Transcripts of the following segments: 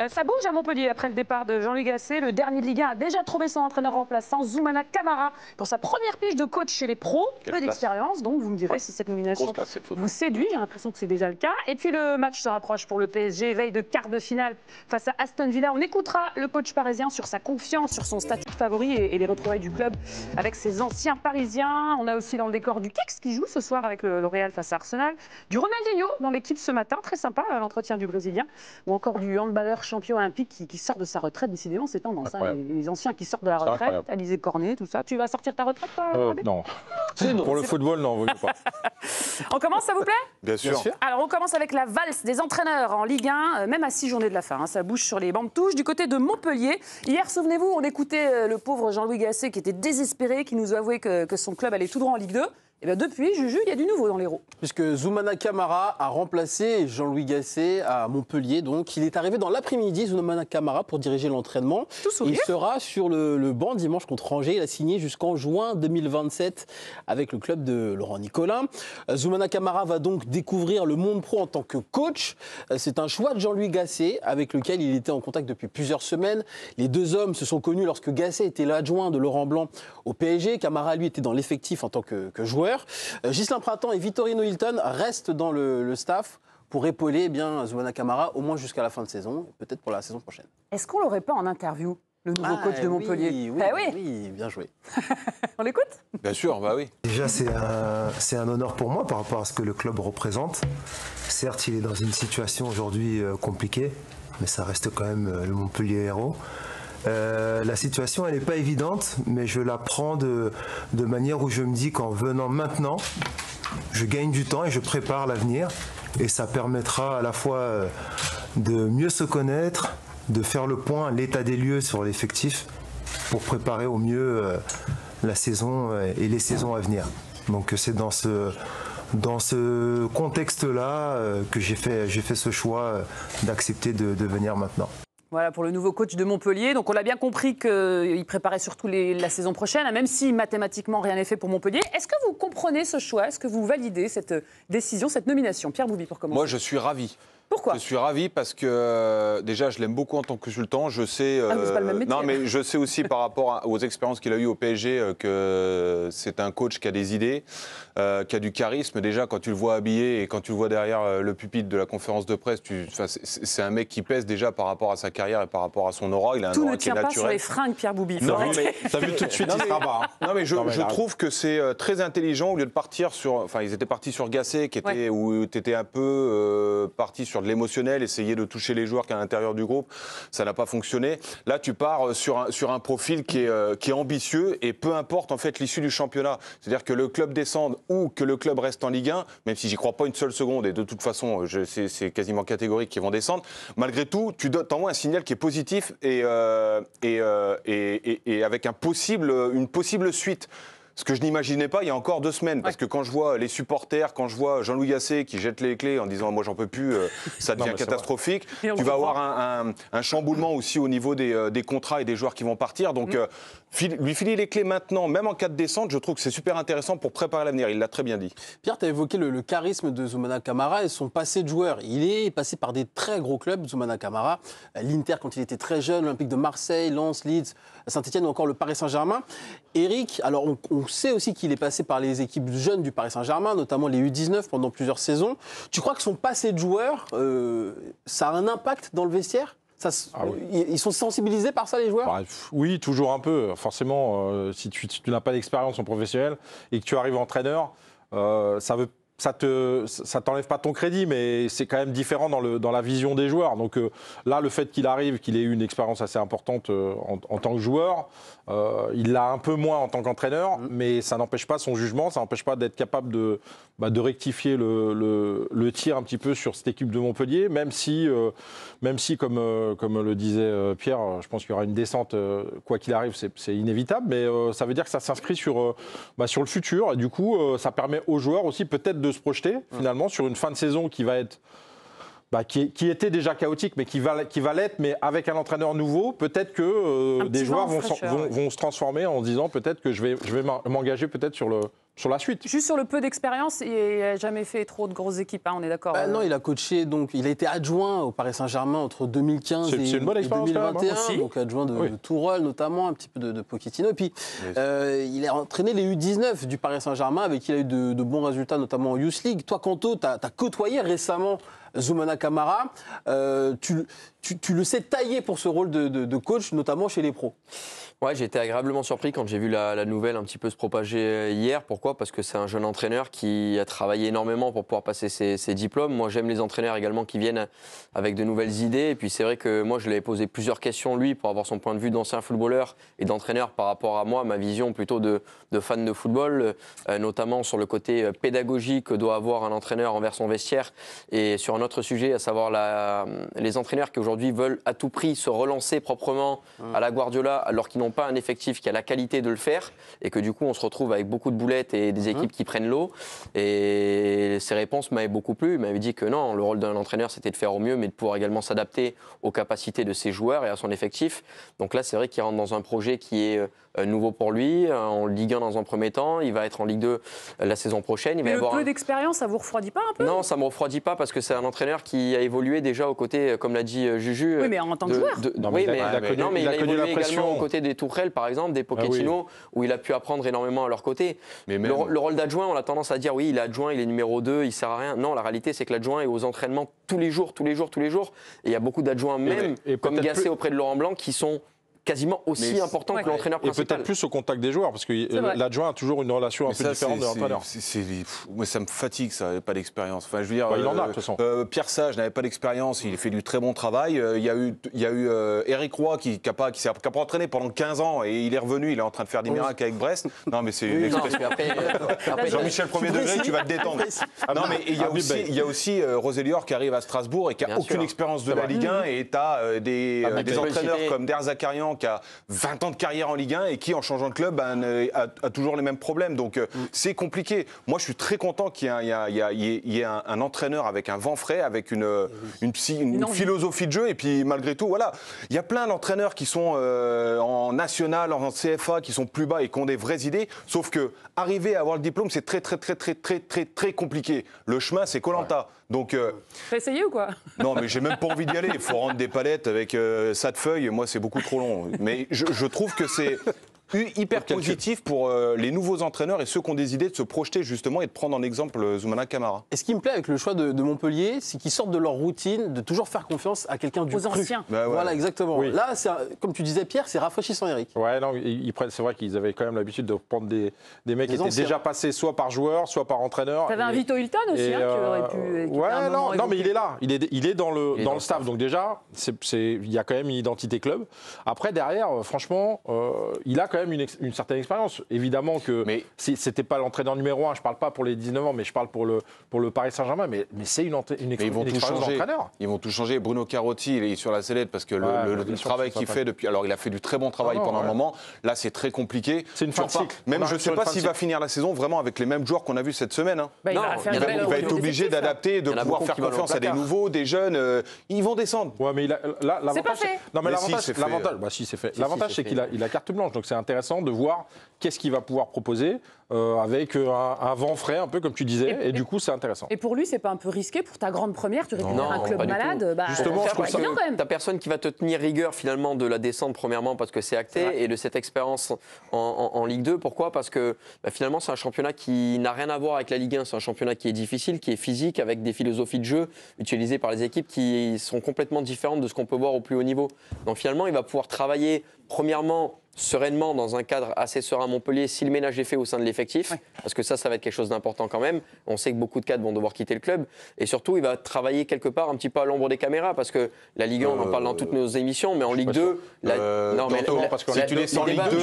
Ça bouge à Montpellier après le départ de Jean-Louis Gasset. Le dernier de Ligue 1 a déjà trouvé son entraîneur remplaçant, Zoumana Camara, pour sa première pige de coach chez les pros. Peu d'expérience, donc vous me direz si cette nomination vous séduit. J'ai l'impression que c'est déjà le cas. Et puis le match se rapproche pour le PSG, veille de quart de finale face à Aston Villa. On écoutera le coach parisien sur sa confiance, sur son statut de favori et les retrouvailles du club avec ses anciens parisiens. On a aussi dans le décor du Kicks qui joue ce soir avec le Real face à Arsenal. Du Ronaldinho dans l'équipe ce matin, très sympa, l'entretien du Brésilien. Ou encore du handballeur champion olympique qui sort de sa retraite. Décidément, c'est tendance. Hein, les anciens qui sortent de la retraite, Alizé Cornet, tout ça. Tu vas sortir ta retraite, toi, Non. Pour le football, non, vous pas. On commence, ça vous plaît? Bien sûr. Alors, on commence avec la valse des entraîneurs en Ligue 1, même à 6 journées de la fin. Hein, ça bouge sur les bancs de touche. Du côté de Montpellier, hier, souvenez-vous, on écoutait le pauvre Jean-Louis Gasset qui était désespéré, qui nous avouait que son club allait tout droit en Ligue 2. Et bien depuis, Juju, il y a du nouveau dans l'Hérault. Puisque Zoumana Camara a remplacé Jean-Louis Gasset à Montpellier. Donc, il est arrivé dans l'après-midi, Zoumana Camara, pour diriger l'entraînement. Il sera sur le banc dimanche contre Angers. Il a signé jusqu'en juin 2027 avec le club de Laurent Nicolin. Zoumana Camara va donc découvrir le monde pro en tant que coach. C'est un choix de Jean-Louis Gasset avec lequel il était en contact depuis plusieurs semaines. Les deux hommes se sont connus lorsque Gasset était l'adjoint de Laurent Blanc au PSG. Camara, lui, était dans l'effectif en tant que joueur. Ghislain Printemps et Vittorino Hilton restent dans le staff pour épauler Zoumana Camara au moins jusqu'à la fin de saison, peut-être pour la saison prochaine. Est-ce qu'on l'aurait pas en interview, le nouveau coach de Montpellier? Oui, bien joué. On l'écoute? Bien sûr, bah oui. Déjà, c'est un honneur pour moi par rapport à ce que le club représente. Certes, il est dans une situation aujourd'hui compliquée, mais ça reste quand même le Montpellier Hérault. La situation, elle n'est pas évidente, mais je la prends de manière où je me dis qu'en venant maintenant, je gagne du temps et je prépare l'avenir. Et ça permettra à la fois de mieux se connaître, de faire le point, l'état des lieux sur l'effectif, pour préparer au mieux la saison et les saisons à venir. Donc c'est dans ce contexte-là que j'ai fait ce choix d'accepter de venir maintenant. Voilà pour le nouveau coach de Montpellier. Donc on l'a bien compris qu'il préparait surtout la saison prochaine, même si mathématiquement rien n'est fait pour Montpellier. Est-ce que vous comprenez ce choix? Est-ce que vous validez cette décision, cette nomination? Pierre Bouby, pour commencer. Moi, je suis ravi. Pourquoi? Je suis ravi parce que déjà, je l'aime beaucoup en tant que consultant. Je sais. c'est pas le même métier. Non, mais je sais aussi par rapport aux expériences qu'il a eues au PSG que c'est un coach qui a des idées, qui a du charisme. Déjà, quand tu le vois habillé et quand tu le vois derrière le pupitre de la conférence de presse, c'est un mec qui pèse déjà par rapport à sa carrière et par rapport à son aura. Il a un aura qui est naturel. Tout ne tient pas sur les fringues, Pierre Bouby. Non, mais t'as vu tout de suite, il sera bas. Non, mais je trouve que c'est très intelligent au lieu de partir sur. Enfin, ils étaient partis sur Gasset, où tu étais un peu parti sur de l'émotionnel, essayer de toucher les joueurs qu'à l'intérieur du groupe, ça n'a pas fonctionné. Là, tu pars sur un profil qui est ambitieux et peu importe en fait l'issue du championnat. C'est-à-dire que le club descende ou que le club reste en Ligue 1, même si j'y crois pas une seule seconde et de toute façon, c'est quasiment catégorique qu'ils vont descendre. Malgré tout, tu t'envoies un signal qui est positif et avec une possible suite. Ce que je n'imaginais pas il y a encore 2 semaines, parce que quand je vois les supporters, quand je vois Jean-Louis Gasset qui jette les clés en disant « moi j'en peux plus, ça devient catastrophique », tu vas avoir un chamboulement aussi au niveau des contrats et des joueurs qui vont partir. Donc lui filer les clés maintenant, même en cas de descente, je trouve que c'est super intéressant pour préparer l'avenir, il l'a très bien dit. Pierre, tu as évoqué le charisme de Zoumana Camara et son passé de joueur. Il est passé par des très gros clubs, Zoumana Camara, l'Inter quand il était très jeune, l'Olympique de Marseille, Lens, Leeds, Saint-Etienne ou encore le Paris Saint-Germain. Eric, alors on sait aussi qu'il est passé par les équipes jeunes du Paris Saint-Germain, notamment les U19 pendant plusieurs saisons. Tu crois que son passé de joueur, ça a un impact dans le vestiaire? Ils sont sensibilisés par ça, les joueurs? Oui, toujours un peu. Forcément, si tu n'as pas d'expérience en professionnel et que tu arrives entraîneur, ça t'enlève pas ton crédit, mais c'est quand même différent dans la vision des joueurs. Donc là, le fait qu'il arrive, qu'il ait eu une expérience assez importante en tant que joueur, il l'a un peu moins en tant qu'entraîneur, mais ça n'empêche pas son jugement, ça n'empêche pas d'être capable de rectifier le tir un petit peu sur cette équipe de Montpellier, même si comme le disait Pierre, je pense qu'il y aura une descente, quoi qu'il arrive, c'est inévitable, mais ça veut dire que ça s'inscrit sur le futur, et du coup, ça permet aux joueurs aussi peut-être de se projeter finalement sur une fin de saison qui va être qui était déjà chaotique, mais qui va l'être, mais avec un entraîneur nouveau, peut-être que des joueurs vont se transformer en se disant peut-être que je vais m'engager peut-être sur sur la suite. Juste sur le peu d'expérience, il n'a jamais fait trop de grosses équipes, hein, on est d'accord. Non, il a coaché, donc il a été adjoint au Paris Saint-Germain entre 2015 et 2021, donc adjoint de Tourelle notamment, un petit peu de Pochettino. Et puis il a entraîné les U19 du Paris Saint-Germain, avec qui il a eu de bons résultats, notamment en Youth League. Toi, Kanto, tu as côtoyé récemment Zoumana Camara. Tu le sais taillé pour ce rôle de coach, notamment chez les pros. Ouais, j'ai été agréablement surpris quand j'ai vu la nouvelle un petit peu se propager hier. Pourquoi ? Parce que c'est un jeune entraîneur qui a travaillé énormément pour pouvoir passer ses diplômes. Moi, j'aime les entraîneurs également qui viennent avec de nouvelles idées. Et puis, c'est vrai que moi, je lui avais posé plusieurs questions, lui, pour avoir son point de vue d'ancien footballeur et d'entraîneur par rapport à moi, ma vision plutôt de fan de football, notamment sur le côté pédagogique que doit avoir un entraîneur envers son vestiaire. Et sur un autre sujet, à savoir les entraîneurs qui aujourd'hui veulent à tout prix se relancer proprement à la Guardiola, alors qu'ils n'ont pas un effectif qui a la qualité de le faire, et que du coup on se retrouve avec beaucoup de boulettes et des équipes qui prennent l'eau. Et ses réponses m'avaient beaucoup plu. Il m'avait dit que non, le rôle d'un entraîneur c'était de faire au mieux, mais de pouvoir également s'adapter aux capacités de ses joueurs et à son effectif. Donc là c'est vrai qu'il rentre dans un projet qui est nouveau pour lui, en Ligue 1 dans un premier temps, il va être en Ligue 2 la saison prochaine. Mais le peu d'expérience, ça vous refroidit pas un peu ? Non, ça me refroidit pas parce que c'est un entraîneur qui a évolué déjà aux côtés, comme l'a dit Juju. Oui, mais en tant que joueur. Oui, mais il a évolué également aux côtés des Tourelle, par exemple, des Pochettino, où il a pu apprendre énormément à leur côté. Mais le rôle d'adjoint, on a tendance à dire oui, il est adjoint, il est numéro 2, il sert à rien. Non, la réalité, c'est que l'adjoint est aux entraînements tous les jours. Et il y a beaucoup d'adjoints, même comme Gasset auprès de Laurent Blanc, qui sont quasiment aussi important que l'entraîneur principal. Et peut-être plus au contact des joueurs, parce que l'adjoint a toujours une relation un peu différente de l'entraîneur. Moi, ça me fatigue, ça, n'avait pas d'expérience. Enfin, je veux dire, il en a, de toute façon. Pierre Sage n'avait pas d'expérience, il fait du très bon travail. Il y a eu Eric Roy qui n'a pas entraîné pendant 15 ans, et il est revenu, il est en train de faire des miracles avec Brest. Non, mais c'est une expression. Jean-Michel Premier degré, tu vas te détendre. Non, mais il y a aussi Roselior qui arrive à Strasbourg et qui n'a aucune expérience de la Ligue 1, et tu as des entraîneurs comme Der Zakarian, qui a 20 ans de carrière en Ligue 1 et qui, en changeant de club, a toujours les mêmes problèmes. Donc, c'est compliqué. Moi, je suis très content qu'il y ait un entraîneur avec un vent frais, avec une philosophie de jeu. Et puis, malgré tout, voilà, il y a plein d'entraîneurs qui sont en national, en CFA, qui sont plus bas et qui ont des vraies idées. Sauf que arriver à avoir le diplôme, c'est très compliqué. Le chemin, c'est Koh-Lanta. Ouais. Donc, t'as essayé ou quoi? Non, mais j'ai même pas envie d'y aller. Il faut rendre des palettes avec ça de feuilles. Moi, c'est beaucoup trop long. Mais je trouve que c'est hyper positif pour les nouveaux entraîneurs et ceux qui ont des idées de se projeter justement et de prendre en exemple Zoumana Camara. Et ce qui me plaît avec le choix de Montpellier, c'est qu'ils sortent de leur routine, de toujours faire confiance à quelqu'un du cru. Aux anciens. Bah ouais. Voilà, exactement. Oui. Là, comme tu disais, Pierre, c'est rafraîchissant, Eric. Ouais, non, c'est vrai qu'ils avaient quand même l'habitude de prendre des mecs qui étaient déjà passés soit par joueur, soit par entraîneur. T'avais un Vito Hilton aussi, qui aurait pu. Ouais, non, mais il est là. Il est dans le staff. Donc déjà, il y a quand même une identité club. Après, derrière, franchement, il a quand même une certaine expérience. Évidemment que c'était pas l'entraîneur numéro 1, je parle pas pour les 19 ans, mais je parle pour le Paris Saint-Germain, mais c'est une expérience d'entraîneur. Ils vont tout changer. Bruno Carotti, il est sur la sellette parce que le travail qu'il fait depuis... Alors, il a fait du très bon travail pendant un moment. Là, c'est très compliqué. C'est une fin de cycle. Même je ne sais pas s'il va finir la saison vraiment avec les mêmes joueurs qu'on a vus cette semaine. Il va être obligé d'adapter, de pouvoir faire confiance à des nouveaux, des jeunes. Ils vont descendre. Ouais, mais l'avantage... C'est pas fait. Non, mais l'avantage, c'est fait. L'avantage, c'est qu'il a carte blanche. Donc, c'est intéressant de voir qu'est-ce qu'il va pouvoir proposer avec un vent frais, un peu comme tu disais, et du coup c'est intéressant. Et pour lui, c'est pas un peu risqué pour ta grande première, tu récupères un club malade, justement, je trouve ça bien quand même. T'as personne qui va te tenir rigueur finalement de la descente premièrement parce que c'est acté et de cette expérience en Ligue 2. Pourquoi? Parce que finalement c'est un championnat qui n'a rien à voir avec la Ligue 1, c'est un championnat qui est difficile, qui est physique, avec des philosophies de jeu utilisées par les équipes qui sont complètement différentes de ce qu'on peut voir au plus haut niveau. Donc finalement, il va pouvoir travailler premièrement sereinement dans un cadre assez serein à Montpellier si le ménage est fait au sein de l'effectif, parce que ça va être quelque chose d'important quand même. On sait que beaucoup de cadres vont devoir quitter le club et surtout il va travailler quelque part un petit peu à l'ombre des caméras parce que la Ligue 1 on en parle dans toutes nos émissions, mais en Ligue 2 les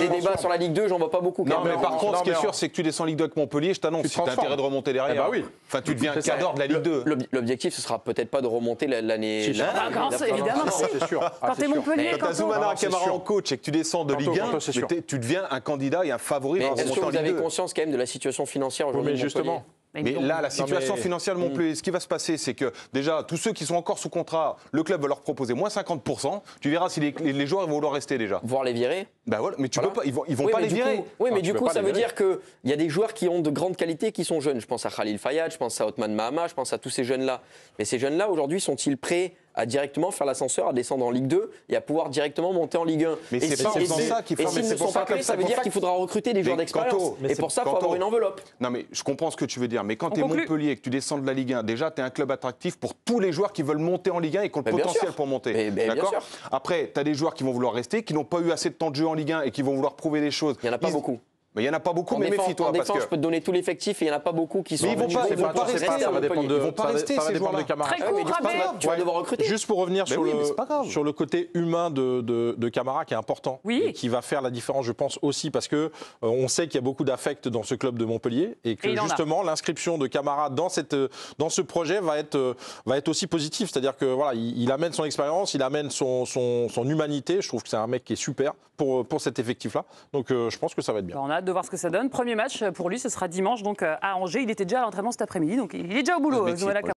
débats sur la Ligue 2 j'en vois pas beaucoup. Non, mais par contre ce qui est sûr c'est que tu descends Ligue 2 avec Montpellier, je t'annonce, si tu as intérêt de remonter derrière. Bah oui. Enfin tu deviens cadre de la Ligue 2. L'objectif ce sera peut-être pas de remonter l'année. Évidemment, c'est sûr. Quand t'es Montpellier, quand t'as Zoumana Camara en coach et que tu descends de Ligue 1, tu deviens un candidat et un favori. Mais est-ce que vous avez conscience quand même de la situation financière aujourd'hui? Mais justement. Mais là, la situation financière de Montpellier, ce qui va se passer, c'est que déjà, tous ceux qui sont encore sous contrat, le club va leur proposer moins 50%. Tu verras si les joueurs vont vouloir rester déjà. Voire les virer. Bah voilà, mais tu peux pas, ils vont pas les virer. Oui, mais du coup, ça veut dire qu'il y a des joueurs qui ont de grandes qualités qui sont jeunes. Je pense à Khalil Fayad, je pense à Othman Mahama, je pense à tous ces jeunes-là. Mais ces jeunes-là, aujourd'hui, sont-ils prêts à directement faire l'ascenseur, à descendre en Ligue 2 et à pouvoir directement monter en Ligue 1? Mais c'est pas en faisant ça qu'il faut. Et s'ils ne sont pas prêts, ça veut dire qu'il faudra recruter des joueurs d'expérience. Et pour ça, il faut avoir une enveloppe. Non, mais je comprends ce que tu veux dire. Mais quand tu es Montpellier et que tu descends de la Ligue 1, déjà, tu es un club attractif pour tous les joueurs qui veulent monter en Ligue 1 et qui ont le potentiel pour monter. D'accord. Après, tu as des joueurs qui vont vouloir rester, qui n'ont pas eu assez de temps de jeu en Ligue 1 et qui vont vouloir prouver des choses. Il n'y en a pas beaucoup. Mais il n'y en a pas beaucoup, mais méfie-toi. En défense, je peux te donner tout l'effectif et il n'y en a pas beaucoup qui sont. Mais ils vont pas rester. Ça va dépendre Ils vont pas rester, ces joueurs-là. Très court, tu vas devoir recruter. Juste pour revenir sur le côté humain de Camara qui est important, et qui va faire la différence, je pense aussi, parce que on sait qu'il y a beaucoup d'affect dans ce club de Montpellier et que justement l'inscription de Camara dans ce projet va être aussi positive. C'est-à-dire que voilà, il amène son expérience, il amène son humanité. Je trouve que c'est un mec qui est super pour cet effectif-là. Donc je pense que ça va être bien. On a hâte de voir ce que ça donne. Premier match pour lui, ce sera dimanche donc à Angers. Il était déjà à l'entraînement cet après-midi, donc il est déjà au boulot.